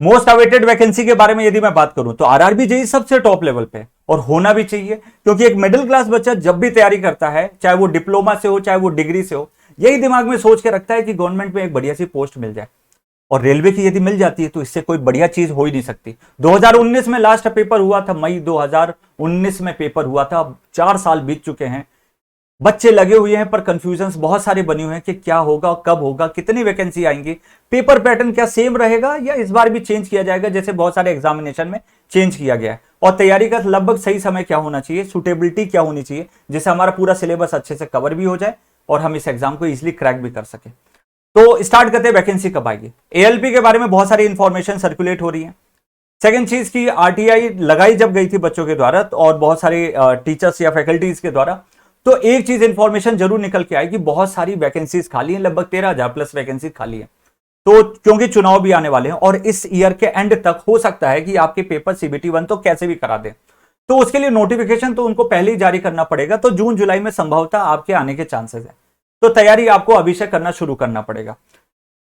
Most awaited vacancy के बारे में यदि मैं बात करूं तो आरआरबी जेईई सबसे टॉप लेवल पे और होना भी चाहिए, क्योंकि एक मिडिल क्लास बच्चा जब भी तैयारी करता है, चाहे वो डिप्लोमा से हो चाहे वो डिग्री से हो, यही दिमाग में सोच के रखता है कि गवर्नमेंट में एक बढ़िया सी पोस्ट मिल जाए। और रेलवे की यदि मिल जाती है तो इससे कोई बढ़िया चीज हो ही नहीं सकती। 2019 में लास्ट पेपर हुआ था, मई 2019 में पेपर हुआ था। अब 4 साल बीत चुके हैं, बच्चे लगे हुए हैं, पर कंफ्यूजन्स बहुत सारे बने हुए हैं कि क्या होगा, कब होगा, कितनी वैकेंसी आएंगी, पेपर पैटर्न क्या सेम रहेगा या इस बार भी चेंज किया जाएगा जैसे बहुत सारे एग्जामिनेशन में चेंज किया गया है, और तैयारी का लगभग सही समय क्या होना चाहिए, सुटेबिलिटी क्या होनी चाहिए, जिससे हमारा पूरा सिलेबस अच्छे से कवर भी हो जाए और हम इस एग्जाम को इजिली क्रैक भी कर सके। तो स्टार्ट करते हैं, वैकेंसी कब आएगी। एएलपी के बारे में बहुत सारी इंफॉर्मेशन सर्कुलेट हो रही है। सेकेंड चीज की आरटीआई लगाई जब गई थी बच्चों के द्वारा और बहुत सारे टीचर्स या फैकल्टीज के द्वारा, तो एक चीज इंफॉर्मेशन जरूर निकल के आई कि बहुत सारी वैकेंसीज खाली हैं, लगभग 13,000 प्लस वैकेंसी खाली है। तो क्योंकि चुनाव भी आने वाले हैं और इस ईयर के एंड तक हो सकता है कि आपके पेपर सीबीटी 1 तो कैसे भी करा दें, तो उसके लिए नोटिफिकेशन तो उनको पहले ही जारी करना पड़ेगा। तो जून जुलाई में संभवतः आपके आने के चांसेस है, तो तैयारी आपको अभी से करना शुरू करना पड़ेगा।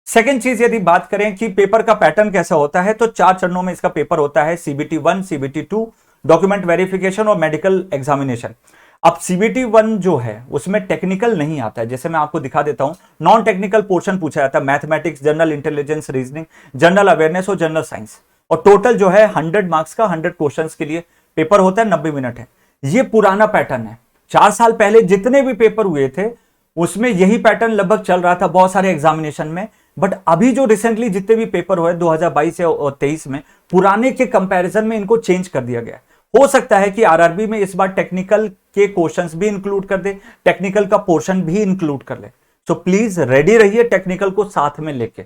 सेकेंड चीज यदि बात करें कि पेपर का पैटर्न कैसा होता है, तो 4 चरणों में इसका पेपर होता है, सीबीटी 1, सीबीटी 2, डॉक्यूमेंट वेरिफिकेशन और मेडिकल एग्जामिनेशन। अब सीबीटी 1 जो है उसमें टेक्निकल नहीं आता है, जैसे मैं आपको दिखा देता हूं। नॉन टेक्निकल पोर्शन पूछा जाता है, mathematics, general intelligence, reasoning, general awareness और जनरल साइंस, और टोटल जो है 100 मार्क्स का 100 क्वेश्चंस के लिए पेपर होता है, 90 मिनट है। ये पुराना पैटर्न है, 4 साल पहले जितने भी पेपर हुए थे उसमें यही पैटर्न लगभग चल रहा था बहुत सारे एग्जामिनेशन में। बट अभी जो रिसेंटली जितने भी पेपर हुए 2022 और 23 में, पुराने के कंपैरिजन में इनको चेंज कर दिया गया। हो सकता है कि आरआरबी में इस बार टेक्निकल के क्वेश्चंस भी इंक्लूड कर दे, टेक्निकल का पोर्शन भी इंक्लूड कर ले। सो प्लीज रेडी रहिए टेक्निकल को साथ में लेके।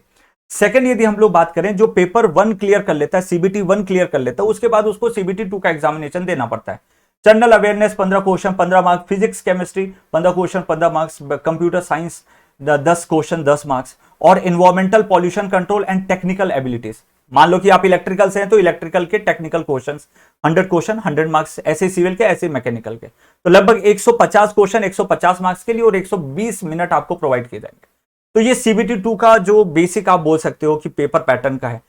सेकंड, यदि हम लोग बात करें, जो पेपर 1 क्लियर कर लेता है, सीबीटी 1 क्लियर कर लेता है, उसके बाद उसको सीबीटी 2 का एग्जामिनेशन देना पड़ता है। General awareness 15 question 15 marks, physics chemistry 15 question 15 marks, computer science 10 question 10 marks, और environmental pollution control and technical abilities. मान लो कि आप इलेक्ट्रिकल से हैं तो इलेक्ट्रिकल के टेक्निकल क्वेश्चंस 100 क्वेश्चन 100 मार्क्स, ऐसे सिविल के ऐसे मैकेनिकल के, तो लगभग 150 क्वेश्चन 150 मार्क्स के लिए और 120 मिनट आपको प्रोवाइड किए जाएंगे। तो ये सीबीटी 2 का जो बेसिक आप बोल सकते हो कि पेपर पैटर्न का है।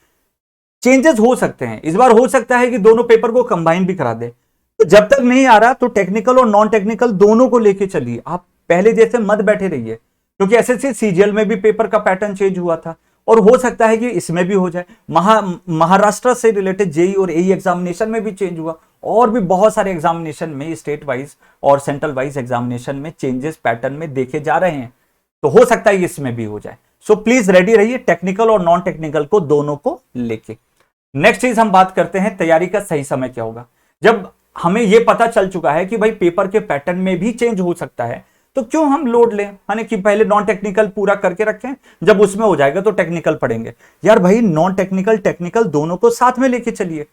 चेंजेस हो सकते हैं, इस बार हो सकता है कि दोनों पेपर को कंबाइन भी करा दे। तो जब तक नहीं आ रहा तो टेक्निकल और नॉन टेक्निकल दोनों को लेके चलिए, आप पहले जैसे मत बैठे रहिए, क्योंकि एसएससी सीजीएल में भी पेपर का पैटर्न चेंज हुआ था और हो सकता है कि इसमें भी हो जाए। महाराष्ट्र से रिलेटेड जेई और एई एग्जामिनेशन में भी चेंज हुआ, और भी बहुत सारे एग्जामिनेशन में स्टेट वाइज और सेंट्रल वाइज एग्जामिनेशन में चेंजेस पैटर्न में देखे जा रहे हैं, तो हो सकता है इसमें भी हो जाए। सो प्लीज रेडी रहिए टेक्निकल और नॉन टेक्निकल को दोनों को लेके। नेक्स्ट चीज हम बात करते हैं, तैयारी का सही समय क्या होगा। जब हमें यह पता चल चुका है कि भाई पेपर के पैटर्न में भी चेंज हो सकता है, तो क्यों हम लोड लें, यानी कि पहले नॉन टेक्निकल पूरा करके रखें, जब उसमें हो जाएगा तो टेक्निकल पढ़ेंगे। यार भाई, नॉन टेक्निकल टेक्निकल दोनों को साथ में लेके चलिए।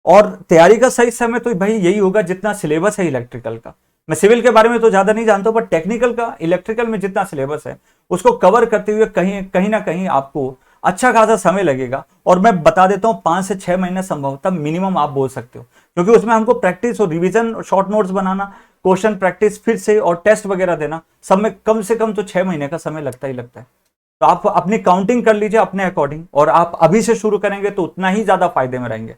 और तैयारी का सही समय तो भाई यही होगा जितना सिलेबस है इलेक्ट्रिकल का। मैं सिविल के बारे में तो ज्यादा नहीं जानता हूं, बट टेक्निकल का, इलेक्ट्रिकल में जितना सिलेबस है उसको कवर करते हुए कहीं ना कहीं आपको अच्छा खासा समय लगेगा। और मैं बता देता हूं 5 से 6 महीने संभवतः मिनिमम आप बोल सकते हो, क्योंकि उसमें हमको प्रैक्टिस और रिवीजन, शॉर्ट नोट्स बनाना, क्वेश्चन प्रैक्टिस फिर से और टेस्ट वगैरह देना, सब में कम से कम तो 6 महीने का समय लगता ही लगता है। तो आप अपनी काउंटिंग कर लीजिए अपने अकॉर्डिंग, और आप अभी से शुरू करेंगे तो उतना ही ज्यादा फायदे में रहेंगे।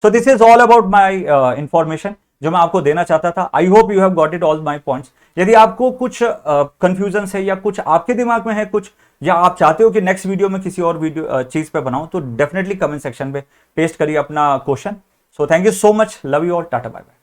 So this is all about my information जो मैं आपको देना चाहता था। I hope you have got it all my points. यदि आपको कुछ कंफ्यूजन है या कुछ आपके दिमाग में है कुछ, या आप चाहते हो कि नेक्स्ट वीडियो में किसी और वीडियो चीज पे बनाऊं, तो डेफिनेटली कमेंट सेक्शन पे पेस्ट करिए अपना question. So thank you so much, love you all, tata bye bye.